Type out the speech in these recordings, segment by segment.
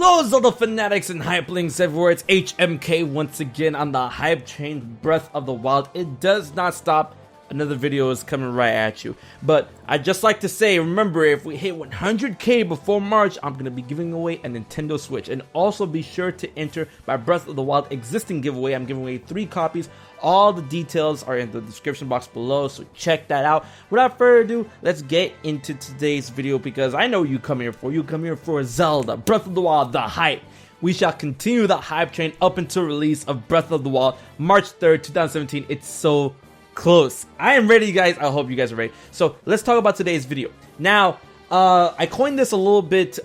Hello Zelda fanatics and hypelinks everywhere, it's HMK once again on the hype train Breath of the Wild. It does not stop. Another video is coming right at you. But I'd just like to say, remember, if we hit 100k before March, I'm going to be giving away a Nintendo Switch. And also be sure to enter my Breath of the Wild existing giveaway. I'm giving away 3 copies. All the details are in the description box below, so check that out. Without further ado, let's get into today's video, because I know you come here for. You come here for Zelda Breath of the Wild, the hype. We shall continue the hype train up until release of Breath of the Wild, March 3rd, 2017. It's so close. I am ready, guys. I hope you guys are ready. So let's talk about today's video. Now, I coined this a little bit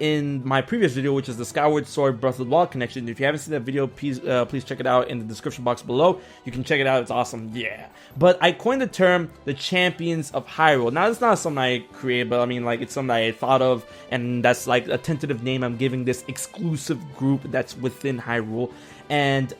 in my previous video, which is the Skyward Sword Breath of the Wild connection. If you haven't seen that video, please check it out in the description box below. You can check it out. It's awesome. Yeah. But I coined the term the Champions of Hyrule. Now, it's not something I created, but I mean, like, it's something I thought of, and that's like a tentative name I'm giving this exclusive group that's within Hyrule. And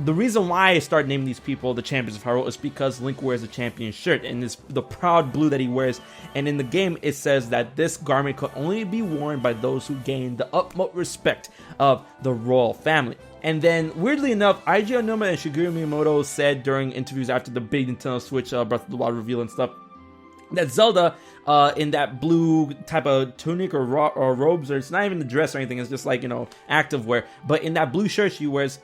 the reason why I started naming these people the Champions of Hyrule is because Link wears a champion shirt, and it's the proud blue that he wears. And in the game, it says that this garment could only be worn by those who gain the utmost respect of the royal family. And then, weirdly enough, Eiji Aonuma and Shigeru Miyamoto said during interviews after the big Nintendo Switch Breath of the Wild reveal and stuff, that Zelda, in that blue type of tunic or robes, or it's not even the dress or anything, it's just like, you know, active wear, but in that blue shirt she wears,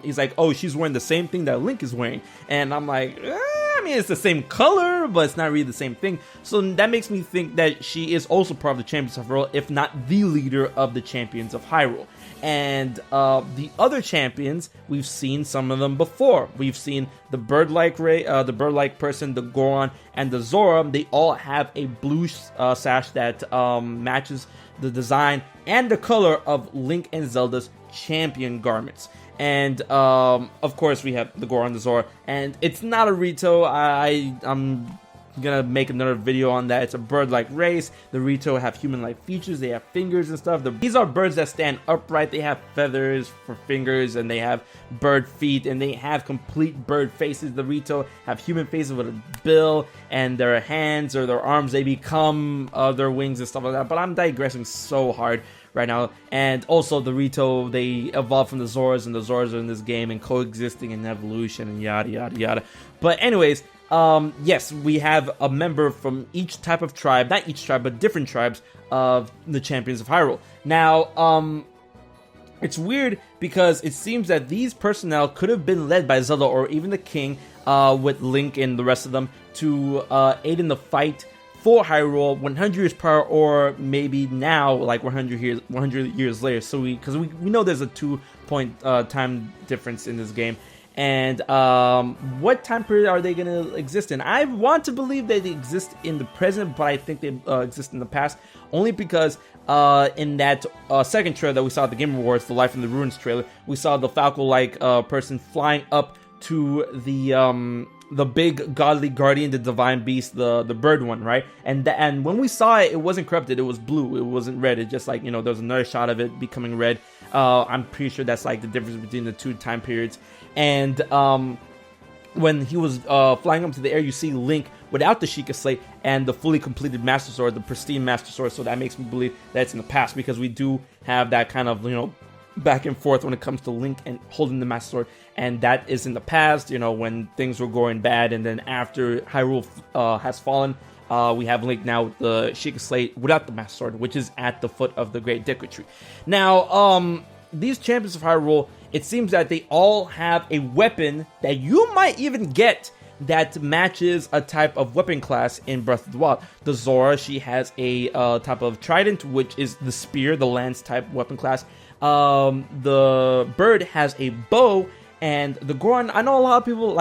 he's like, oh, she's wearing the same thing that Link is wearing. And I'm like, I mean, it's the same color, but it's not really the same thing. So that makes me think that she is also part of the Champions of Hyrule, if not the leader of the Champions of Hyrule. And the other champions, we've seen some of them before. We've seen the bird-like person, the Goron, and the Zora. They all have a blue sash that matches the design and the color of Link and Zelda's champion garments. And of course, we have the Goron, the Zora, and it's not a Rito. I'm gonna make another video on that. It's a bird-like race. The Rito have human-like features. They have fingers and stuff. These are birds that stand upright. They have feathers for fingers, and they have bird feet, and they have complete bird faces. The Rito have human faces with a bill, and their hands or their arms, they become their wings and stuff like that. But I'm digressing so hard right now. And also the Rito, they evolved from the Zoras, and the Zoras are in this game and coexisting in evolution and yada yada yada. But anyways, yes, we have a member from each type of tribe, not each tribe, but different tribes of the Champions of Hyrule. Now, it's weird because it seems that these personnel could have been led by Zelda or even the king, with Link and the rest of them to aid in the fight for Hyrule 100 years prior, or maybe now, like 100 years later. So because we know there's a 2-point time difference in this game. And what time period are they going to exist in? I want to believe they exist in the present, but I think they exist in the past, only because in that second trailer that we saw at the Game Awards, the Life in the Ruins trailer, we saw the Falco-like person flying up to the big godly guardian, the divine beast, the bird one, right? And when we saw it, it wasn't corrupted. It was blue. It wasn't red. It just, like, you know, there was another shot of it becoming red. I'm pretty sure that's like the difference between the 2 time periods. And when he was flying up to the air, you see Link without the Sheikah Slate and the fully completed Master Sword, the pristine Master Sword. So that makes me believe that it's in the past, because we do have that kind of, you know, back and forth when it comes to Link and holding the Master Sword, and that is in the past, you know, when things were going bad. And then after Hyrule has fallen, we have Link now with the Sheikah Slate without the Master Sword, which is at the foot of the Great Deku Tree. Now, these Champions of Hyrule, it seems that they all have a weapon that you might even get that matches a type of weapon class in Breath of the Wild. The Zora, she has a type of trident, which is the spear, the lance type weapon class. The bird has a bow, and the Goron, I know a lot of people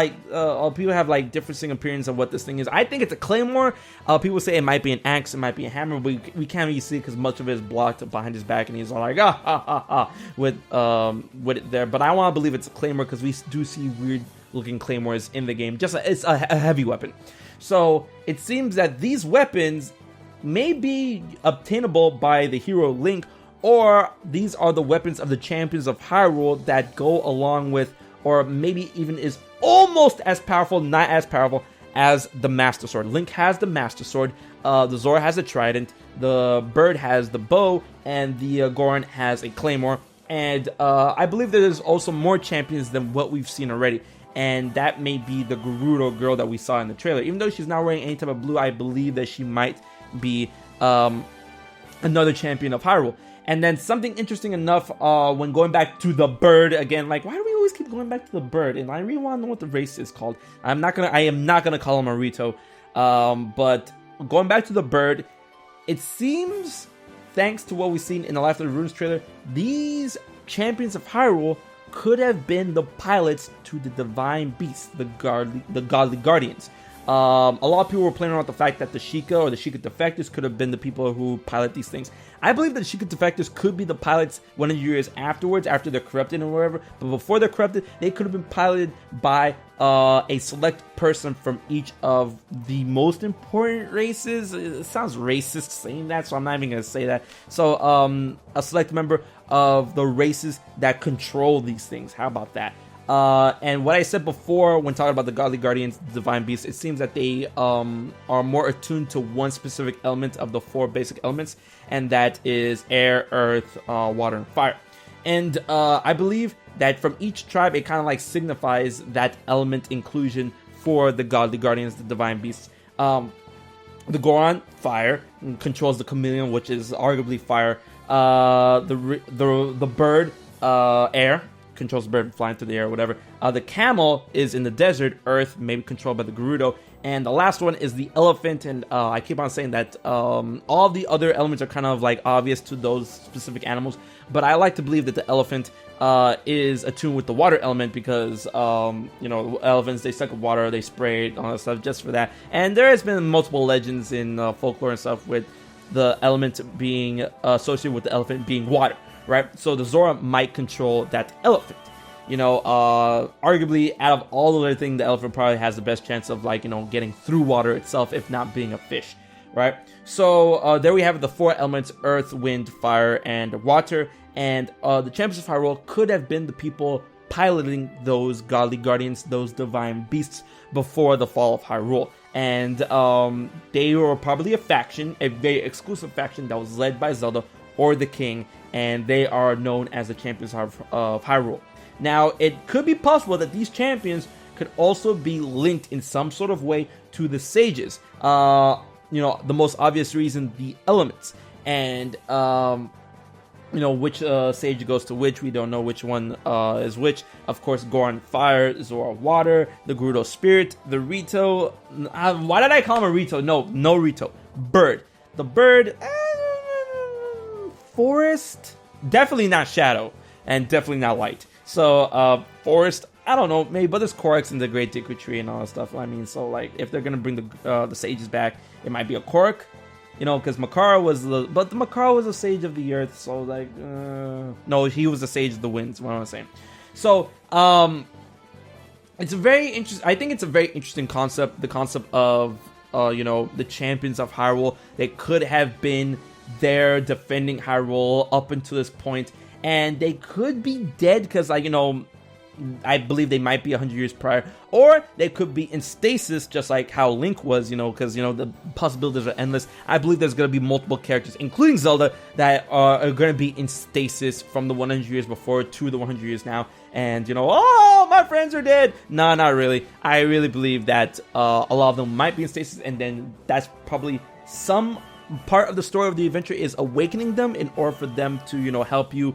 people have like differing opinions of what this thing is. I think it's a claymore. People say it might be an axe, it might be a hammer, but we can't really see it because much of it is blocked behind his back, and he's all like with it there. But I want to believe it's a claymore, because we do see weird looking claymores in the game. It's a heavy weapon. So it seems that these weapons may be obtainable by the hero Link, or these are the weapons of the Champions of Hyrule that go along with, or maybe even is almost as powerful, not as powerful, as the Master Sword. Link has the Master Sword, the Zora has a trident, the bird has the bow, and the Goron has a claymore. And I believe there's also more champions than what we've seen already. And that may be the Gerudo girl that we saw in the trailer. Even though she's not wearing any type of blue, I believe that she might be another champion of Hyrule. And then something interesting enough, when going back to the bird again, like, why do we always keep going back to the bird? And I really want to know what the race is called. I am not gonna call him a Rito. But going back to the bird, it seems, thanks to what we've seen in the Life of the Runes trailer, these champions of Hyrule could have been the pilots to the divine beasts, the godly guardians. A lot of people were playing around with the fact that the Sheikah or the Sheikah defectors could have been the people who pilot these things. I believe that the Sheikah defectors could be the pilots 100 years afterwards, after they're corrupted or whatever. But before they're corrupted, they could have been piloted by a select person from each of the most important races. It sounds racist saying that, so I'm not even going to say that. So a select member of the races that control these things. How about that? And what I said before when talking about the Godly Guardians, the Divine Beasts, it seems that they are more attuned to one specific element of the 4 basic elements, and that is air, earth, water, and fire. And I believe that from each tribe, it kind of like signifies that element inclusion for the Godly Guardians, the Divine Beasts. The Goron, fire, controls the chameleon, which is arguably fire. The bird, air, controls the bird flying through the air or whatever. The camel is in the desert, earth, maybe controlled by the Gerudo. And the last one is the elephant, and I keep on saying that all the other elements are kind of like obvious to those specific animals, but I like to believe that the elephant is attuned with the water element because, you know, elephants, they suck up water, they spray it, all that stuff just for that. And there has been multiple legends in folklore and stuff with the element being associated with the elephant being water, right? So the Zora might control that elephant. You know, arguably, out of all the other things, the elephant probably has the best chance of, like, you know, getting through water itself, if not being a fish, right? So, there we have the 4 elements, earth, wind, fire, and water. And the Champions of Hyrule could have been the people piloting those godly guardians, those divine beasts, before the fall of Hyrule. And they were probably a faction, a very exclusive faction that was led by Zelda or the king, and they are known as the Champions of Hyrule. Now, it could be possible that these champions could also be linked in some sort of way to the sages. You know, the most obvious reason, the elements. And, you know, which sage goes to which, we don't know which one is which. Of course, Goron, fire, Zora, water, the Gerudo, spirit, the Rito. Why did I call him a Rito? No Rito. Bird. The bird, forest, definitely not shadow, and definitely not light. So, forest, I don't know, maybe, but there's Korok's in the Great Deku Tree and all that stuff. I mean, so, like, if they're gonna bring the sages back, it might be a Korok, you know, because Makara was Makara was a sage of the earth, so, like, no, he was a sage of the winds, what am I saying? So, it's a very interesting, I think it's a very interesting concept, the concept of, you know, the champions of Hyrule. They could have been there defending Hyrule up until this point, and they could be dead because, like, you know, I believe they might be 100 years prior, or they could be in stasis, just like how Link was, you know, because, you know, the possibilities are endless. I believe there's going to be multiple characters, including Zelda, that are going to be in stasis from the 100 years before to the 100 years now, and, you know, oh, my friends are dead. No, not really. I really believe that a lot of them might be in stasis, and then that's probably some part of the story of the adventure is awakening them in order for them to, you know, help you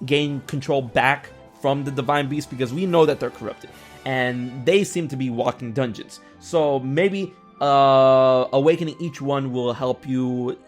gain control back from the divine beast, because we know that they're corrupted and they seem to be walking dungeons. So maybe awakening each one will help you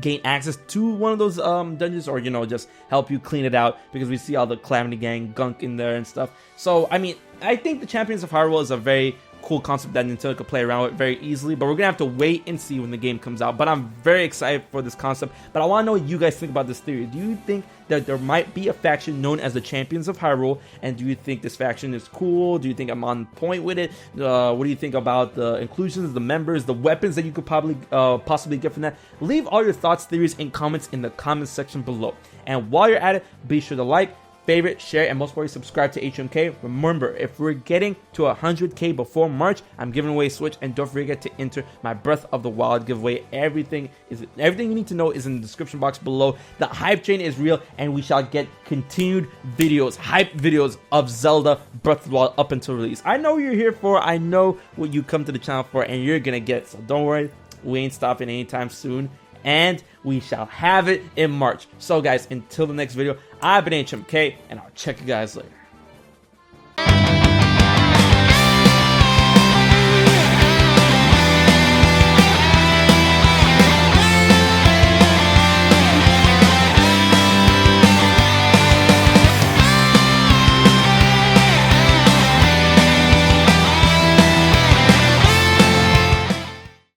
gain access to one of those dungeons, or, you know, just help you clean it out, because we see all the Calamity Gang gunk in there and stuff. So I mean, I think the Champions of Hyrule is a very cool concept that Nintendo could play around with very easily, but we're gonna have to wait and see when the game comes out. But I'm very excited for this concept, but I want to know what you guys think about this theory. Do you think that there might be a faction known as the Champions of Hyrule, and do you think this faction is cool? Do you think I'm on point with it? What do you think about the inclusions, the members, the weapons that you could probably possibly get from that? Leave all your thoughts, theories, and comments in the comment section below. And while you're at it, be sure to like, favorite, share, and most importantly, subscribe to HMK. Remember, if we're getting to 100K before March, I'm giving away a Switch, and don't forget to enter my Breath of the Wild giveaway. Everything you need to know is in the description box below. The hype train is real, and we shall get continued videos, hype videos of Zelda Breath of the Wild up until release. I know what you're here for. I know what you come to the channel for, and you're gonna get it. So don't worry, we ain't stopping anytime soon, and we shall have it in March. So guys, until the next video, I've been HMK, and I'll check you guys later.